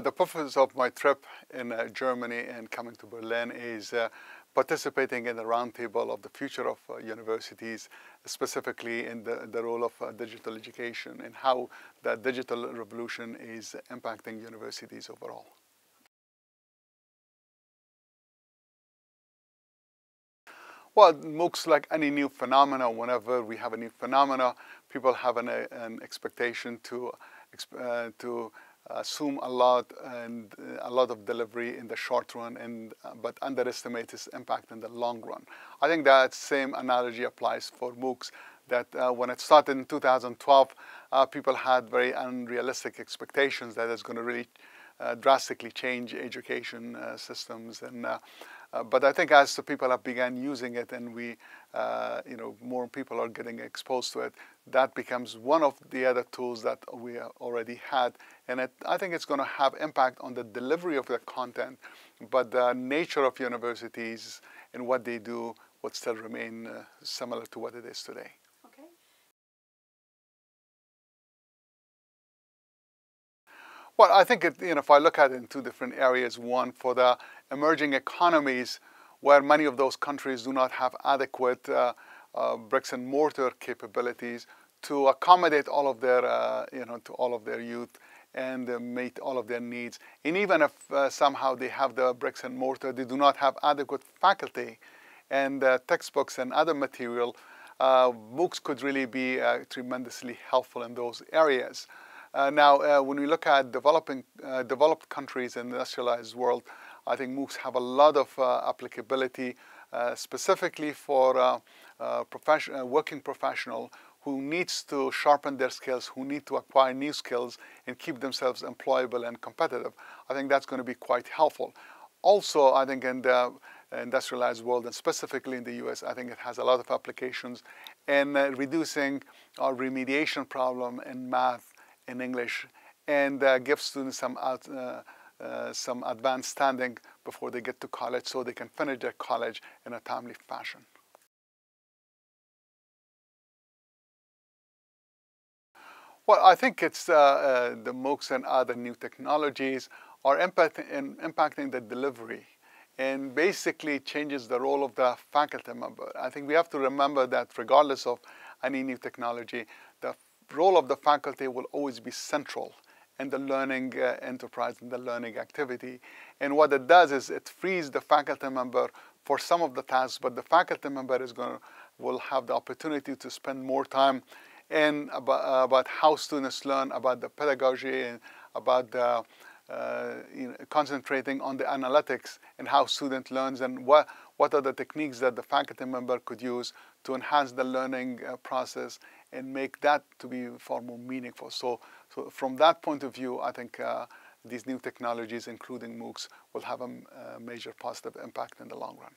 The purpose of my trip in Germany and coming to Berlin is participating in the roundtable of the future of universities, specifically in the role of digital education and how the digital revolution is impacting universities overall. Well, MOOCs, like any new phenomena, whenever we have a new phenomena, people have an expectation to assume a lot and a lot of delivery in the short run, but underestimate its impact in the long run. I think that same analogy applies for MOOCs. That when it started in 2012, people had very unrealistic expectations that it's going to really drastically change education systems, but I think as the people have begun using it and more people are getting exposed to it, that becomes one of the other tools that we already had. And I think it's going to have impact on the delivery of the content, but the nature of universities and what they do would still remain similar to what it is today. Okay. Well, I think if I look at it in two different areas, one for the emerging economies, where many of those countries do not have adequate bricks and mortar capabilities to accommodate all of their, to all of their youth and meet all of their needs. And even if somehow they have the bricks and mortar, they do not have adequate faculty and textbooks and other material. MOOCs could really be tremendously helpful in those areas. Now, when we look at developed countries in the industrialized world, I think MOOCs have a lot of applicability, specifically for working professional who needs to sharpen their skills, who need to acquire new skills and keep themselves employable and competitive. I think that's going to be quite helpful. Also, I think in the industrialized world, and specifically in the US, I think it has a lot of applications in reducing our remediation problem in math, in English, and give students some advanced standing before they get to college so they can finish their college in a timely fashion. Well, I think it's the MOOCs and other new technologies are impacting the delivery and basically changes the role of the faculty member. I think we have to remember that regardless of any new technology, the role of the faculty will always be central in the learning enterprise and the learning activity. And what it does is it frees the faculty member for some of the tasks, but the faculty member will have the opportunity to spend more time in about how students learn, about the pedagogy, and about the, concentrating on the analytics and how student learns, and what are the techniques that the faculty member could use to enhance the learning process and make that to be far more meaningful. So from that point of view, I think these new technologies, including MOOCs, will have a major positive impact in the long run.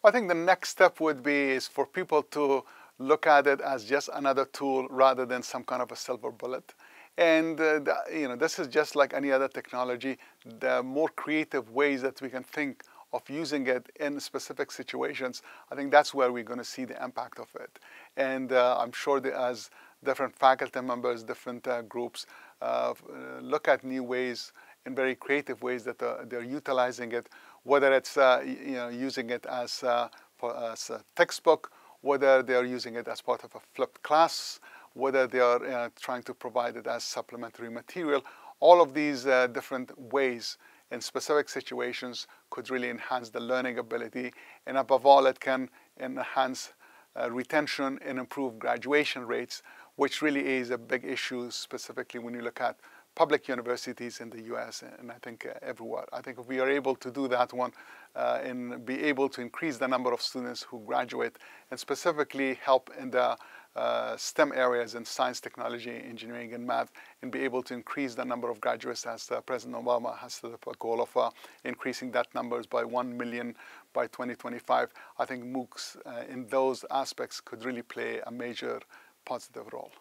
I think the next step would be is for people to look at it as just another tool rather than some kind of a silver bullet. And this is just like any other technology. The more creative ways that we can think of using it in specific situations, I think that's where we're going to see the impact of it. And I'm sure that as different faculty members, different groups look at new ways, in very creative ways that they're utilizing it, whether it's using it as a textbook, whether they're using it as part of a flipped class, whether they are trying to provide it as supplementary material. All of these different ways in specific situations could really enhance the learning ability, and above all, it can enhance retention and improve graduation rates, which really is a big issue, specifically when you look at public universities in the US and I think everywhere. I think if we are able to do that one and be able to increase the number of students who graduate and specifically help in the STEM areas in science, technology, engineering, and math, and be able to increase the number of graduates as President Obama has set up a goal of increasing that numbers by 1 million by 2025. I think MOOCs in those aspects could really play a major positive role.